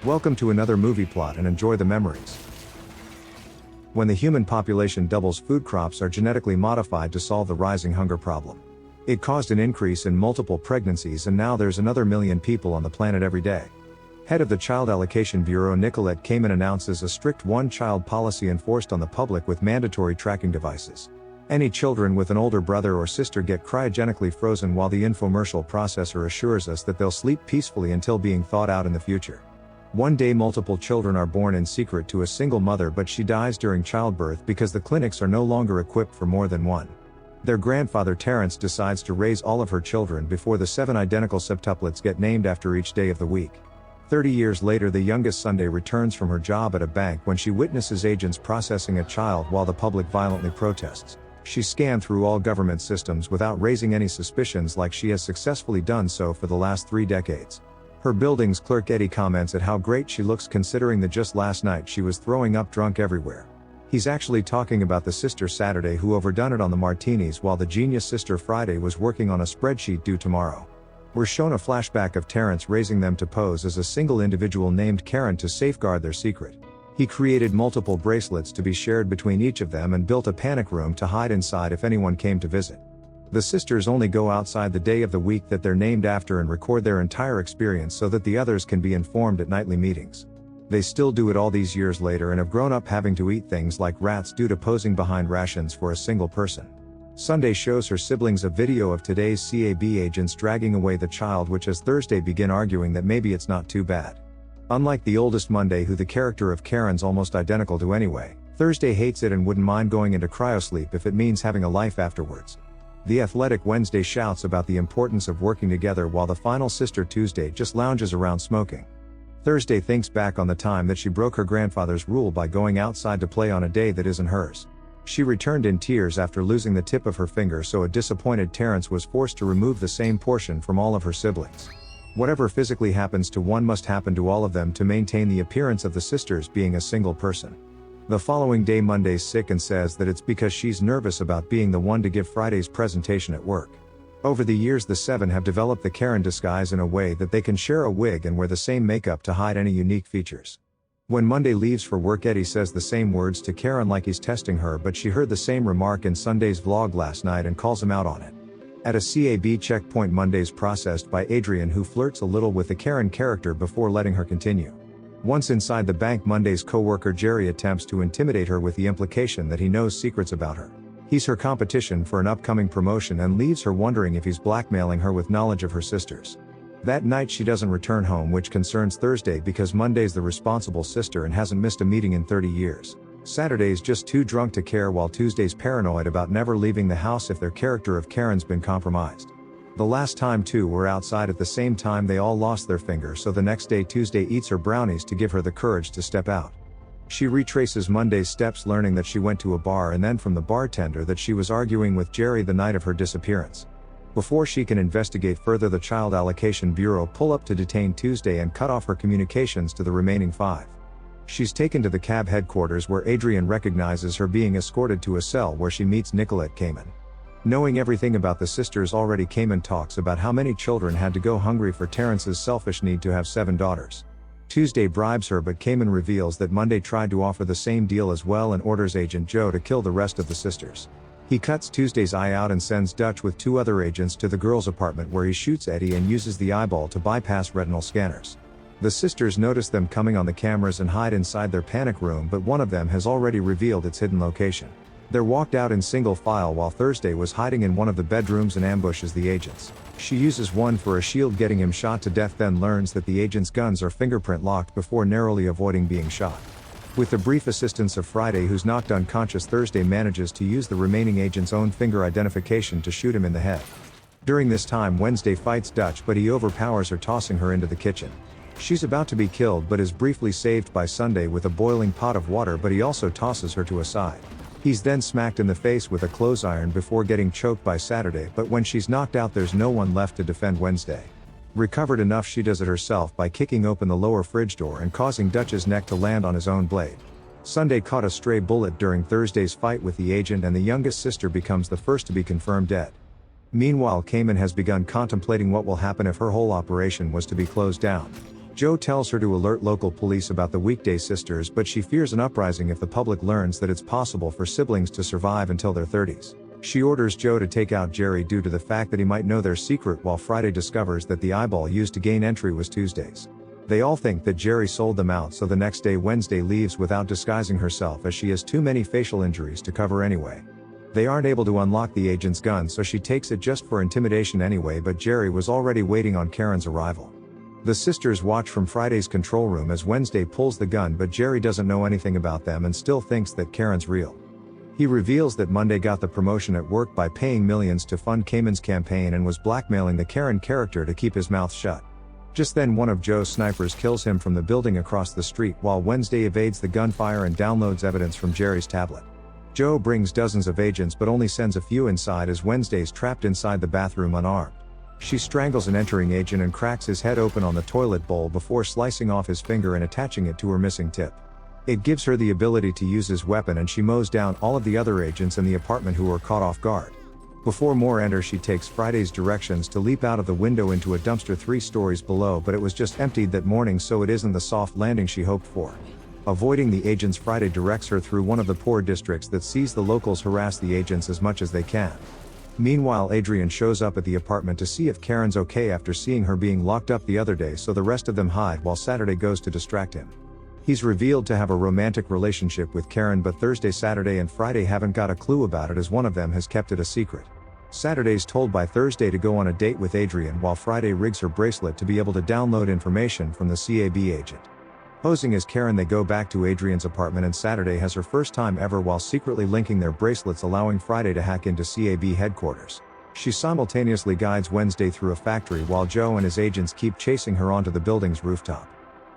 Welcome to another movie plot and enjoy the memories. When the human population doubles, food crops are genetically modified to solve the rising hunger problem. It caused an increase in multiple pregnancies, and now there's another million people on the planet every day. Head of the Child Allocation Bureau Nicolette Cayman announces a strict one-child policy enforced on the public with mandatory tracking devices. Any children with an older brother or sister get cryogenically frozen, while the infomercial processor assures us that they'll sleep peacefully until being thawed out in the future. One day multiple children are born in secret to a single mother, but she dies during childbirth because the clinics are no longer equipped for more than one. Their grandfather Terrence decides to raise all of her children before the 7 identical septuplets get named after each day of the week. 30 years later, the youngest Sunday returns from her job at a bank when she witnesses agents processing a child while the public violently protests. She scanned through all government systems without raising any suspicions, like she has successfully done so for the last 3 decades. Her building's clerk Eddie comments at how great she looks, considering that just last night she was throwing up drunk everywhere. He's actually talking about the sister Saturday who overdone it on the martinis, while the genius sister Friday was working on a spreadsheet due tomorrow. We're shown a flashback of Terrence raising them to pose as a single individual named Karen to safeguard their secret. He created multiple bracelets to be shared between each of them and built a panic room to hide inside if anyone came to visit. The sisters only go outside the day of the week that they're named after and record their entire experience so that the others can be informed at nightly meetings. They still do it all these years later and have grown up having to eat things like rats due to posing behind rations for a single person. Sunday shows her siblings a video of today's CAB agents dragging away the child, which as Thursday begin arguing that maybe it's not too bad. Unlike the oldest Monday, who the character of Karen's almost identical to anyway, Thursday hates it and wouldn't mind going into cryosleep if it means having a life afterwards. The athletic Wednesday shouts about the importance of working together, while the final sister Tuesday just lounges around smoking. Thursday thinks back on the time that she broke her grandfather's rule by going outside to play on a day that isn't hers. She returned in tears after losing the tip of her finger, so a disappointed Terrence was forced to remove the same portion from all of her siblings. Whatever physically happens to one must happen to all of them to maintain the appearance of the sisters being a single person. The following day Monday's sick and says that it's because she's nervous about being the one to give Friday's presentation at work. Over the years the 7 have developed the Karen disguise in a way that they can share a wig and wear the same makeup to hide any unique features. When Monday leaves for work, Eddie says the same words to Karen like he's testing her, but she heard the same remark in Sunday's vlog last night and calls him out on it. At a CAB checkpoint, Monday's processed by Adrian, who flirts a little with the Karen character before letting her continue. Once inside the bank, Monday's co-worker Jerry attempts to intimidate her with the implication that he knows secrets about her. He's her competition for an upcoming promotion and leaves her wondering if he's blackmailing her with knowledge of her sisters. That night she doesn't return home, which concerns Thursday because Monday's the responsible sister and hasn't missed a meeting in 30 years. Saturday's just too drunk to care, while Tuesday's paranoid about never leaving the house if their character of Karen's been compromised. The last time 2 were outside at the same time, they all lost their finger, so the next day Tuesday eats her brownies to give her the courage to step out. She retraces Monday's steps, learning that she went to a bar and then from the bartender that she was arguing with Jerry the night of her disappearance. Before she can investigate further, the Child Allocation Bureau pull up to detain Tuesday and cut off her communications to the remaining 5. She's taken to the cab headquarters, where Adrian recognizes her being escorted to a cell where she meets Nicolette Cayman. Knowing everything about the sisters already, Cayman talks about how many children had to go hungry for Terrence's selfish need to have 7 daughters. Tuesday bribes her, but Cayman reveals that Monday tried to offer the same deal as well and orders Agent Joe to kill the rest of the sisters. He cuts Tuesday's eye out and sends Dutch with 2 other agents to the girl's apartment, where he shoots Eddie and uses the eyeball to bypass retinal scanners. The sisters notice them coming on the cameras and hide inside their panic room, but one of them has already revealed its hidden location. They're walked out in single file while Thursday was hiding in one of the bedrooms and ambushes the agents. She uses one for a shield, getting him shot to death, then learns that the agents' guns are fingerprint locked before narrowly avoiding being shot. With the brief assistance of Friday, who's knocked unconscious, Thursday manages to use the remaining agent's own finger identification to shoot him in the head. During this time Wednesday fights Dutch, but he overpowers her, tossing her into the kitchen. She's about to be killed but is briefly saved by Sunday with a boiling pot of water, but he also tosses her to a side. He's then smacked in the face with a clothes iron before getting choked by Saturday, but when she's knocked out there's no one left to defend Wednesday. Recovered enough, she does it herself by kicking open the lower fridge door and causing Dutch's neck to land on his own blade. Sunday caught a stray bullet during Thursday's fight with the agent, and the youngest sister becomes the first to be confirmed dead. Meanwhile, Cayman has begun contemplating what will happen if her whole operation was to be closed down. Joe tells her to alert local police about the weekday sisters, but she fears an uprising if the public learns that it's possible for siblings to survive until their 30s. She orders Joe to take out Jerry due to the fact that he might know their secret, while Friday discovers that the eyeball used to gain entry was Tuesday's. They all think that Jerry sold them out, so the next day Wednesday leaves without disguising herself as she has too many facial injuries to cover anyway. They aren't able to unlock the agent's gun, so she takes it just for intimidation anyway, but Jerry was already waiting on Karen's arrival. The sisters watch from Friday's control room as Wednesday pulls the gun, but Jerry doesn't know anything about them and still thinks that Karen's real. He reveals that Monday got the promotion at work by paying millions to fund Cayman's campaign and was blackmailing the Karen character to keep his mouth shut. Just then one of Joe's snipers kills him from the building across the street, while Wednesday evades the gunfire and downloads evidence from Jerry's tablet. Joe brings dozens of agents but only sends a few inside as Wednesday's trapped inside the bathroom unarmed. She strangles an entering agent and cracks his head open on the toilet bowl before slicing off his finger and attaching it to her missing tip. It gives her the ability to use his weapon, and she mows down all of the other agents in the apartment who are caught off guard. Before more enter, she takes Friday's directions to leap out of the window into a dumpster 3 stories below, but it was just emptied that morning, so it isn't the soft landing she hoped for. Avoiding the agents, Friday directs her through one of the poor districts that sees the locals harass the agents as much as they can. Meanwhile, Adrian shows up at the apartment to see if Karen's okay after seeing her being locked up the other day, so the rest of them hide while Saturday goes to distract him. He's revealed to have a romantic relationship with Karen, but Thursday, Saturday and Friday haven't got a clue about it as one of them has kept it a secret. Saturday's told by Thursday to go on a date with Adrian, while Friday rigs her bracelet to be able to download information from the CAB agent. Posing as Karen, they go back to Adrian's apartment, and Saturday has her first time ever while secretly linking their bracelets, allowing Friday to hack into CAB headquarters. She simultaneously guides Wednesday through a factory while Joe and his agents keep chasing her onto the building's rooftop.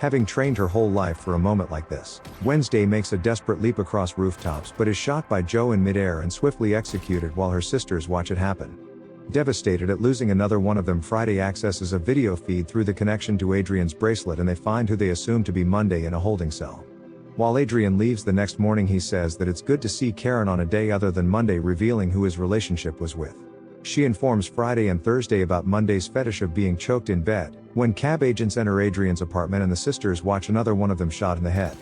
Having trained her whole life for a moment like this, Wednesday makes a desperate leap across rooftops but is shot by Joe in midair and swiftly executed while her sisters watch it happen. Devastated at losing another one of them, Friday accesses a video feed through the connection to Adrian's bracelet, and they find who they assume to be Monday in a holding cell. While Adrian leaves the next morning, he says that it's good to see Karen on a day other than Monday, revealing who his relationship was with. She informs Friday and Thursday about Monday's fetish of being choked in bed. When cab agents enter Adrian's apartment and the sisters watch another one of them shot in the head.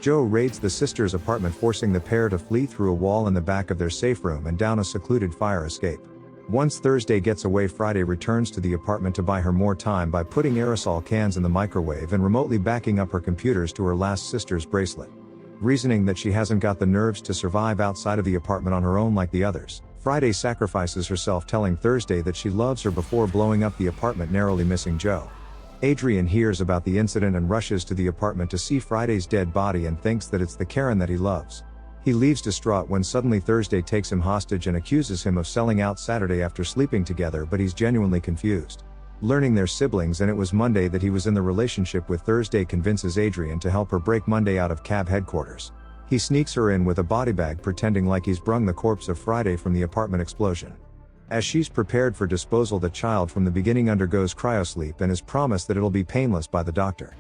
Joe raids the sisters' apartment, forcing the pair to flee through a wall in the back of their safe room and down a secluded fire escape. Once Thursday gets away, Friday returns to the apartment to buy her more time by putting aerosol cans in the microwave and remotely backing up her computers to her last sister's bracelet. Reasoning that she hasn't got the nerves to survive outside of the apartment on her own like the others, Friday sacrifices herself, telling Thursday that she loves her before blowing up the apartment, narrowly missing Joe. Adrian hears about the incident and rushes to the apartment to see Friday's dead body and thinks that it's the Karen that he loves. He leaves distraught when suddenly Thursday takes him hostage and accuses him of selling out Saturday after sleeping together, but he's genuinely confused. Learning they're siblings and it was Monday that he was in the relationship with, Thursday convinces Adrian to help her break Monday out of cab headquarters. He sneaks her in with a body bag, pretending like he's brung the corpse of Friday from the apartment explosion. As she's prepared for disposal, the child from the beginning undergoes cryosleep and is promised that it'll be painless by the doctor.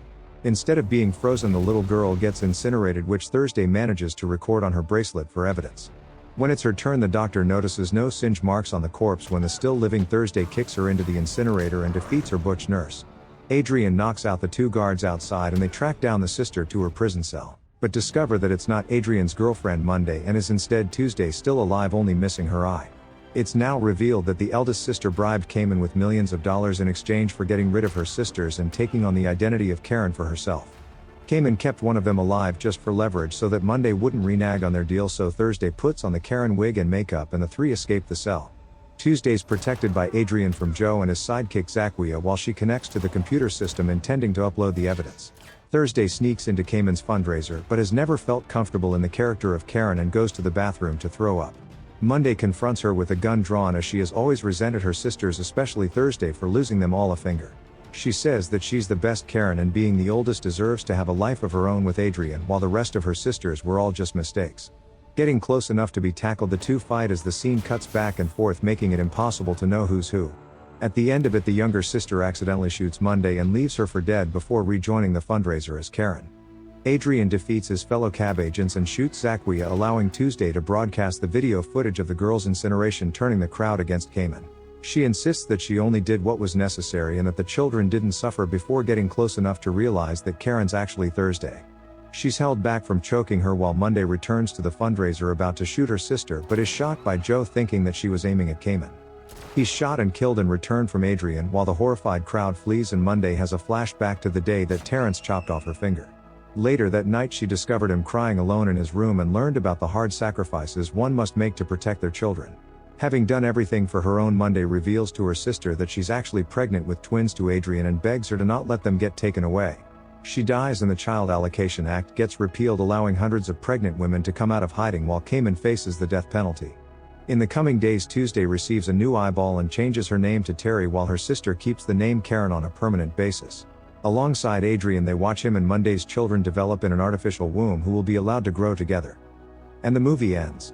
Instead of being frozen, the little girl gets incinerated, which Thursday manages to record on her bracelet for evidence. When it's her turn, the doctor notices no singe marks on the corpse when the still living Thursday kicks her into the incinerator and defeats her butch nurse. Adrian knocks out the 2 guards outside and they track down the sister to her prison cell, but discover that it's not Adrian's girlfriend Monday and is instead Tuesday, still alive, only missing her eye. It's now revealed that the eldest sister bribed Cayman with millions of dollars in exchange for getting rid of her sisters and taking on the identity of Karen for herself. Cayman kept one of them alive just for leverage so that Monday wouldn't renege on their deal, so Thursday puts on the Karen wig and makeup and the 3 escape the cell. Tuesday's protected by Adrian from Joe and his sidekick Zakwia while she connects to the computer system intending to upload the evidence. Thursday sneaks into Cayman's fundraiser but has never felt comfortable in the character of Karen and goes to the bathroom to throw up. Monday confronts her with a gun drawn, as she has always resented her sisters, especially Thursday, for losing them all a finger. She says that she's the best Karen and being the oldest deserves to have a life of her own with Adrian, while the rest of her sisters were all just mistakes. Getting close enough to be tackled, the 2 fight as the scene cuts back and forth, making it impossible to know who's who. At the end of it, the younger sister accidentally shoots Monday and leaves her for dead before rejoining the fundraiser as Karen. Adrian defeats his fellow cab agents and shoots Zakwia, allowing Tuesday to broadcast the video footage of the girl's incineration, turning the crowd against Cayman. She insists that she only did what was necessary and that the children didn't suffer before getting close enough to realize that Karen's actually Thursday. She's held back from choking her while Monday returns to the fundraiser about to shoot her sister but is shot by Joe thinking that she was aiming at Cayman. He's shot and killed in return from Adrian while the horrified crowd flees and Monday has a flashback to the day that Terrence chopped off her finger. Later that night she discovered him crying alone in his room and learned about the hard sacrifices one must make to protect their children. Having done everything for her own, Monday reveals to her sister that she's actually pregnant with twins to Adrian and begs her to not let them get taken away. She dies and the Child Allocation Act gets repealed, allowing hundreds of pregnant women to come out of hiding while Cayman faces the death penalty. In the coming days, Tuesday receives a new eyeball and changes her name to Terry while her sister keeps the name Karen on a permanent basis. Alongside Adrian, they watch him and Monday's children develop in an artificial womb who will be allowed to grow together. And the movie ends.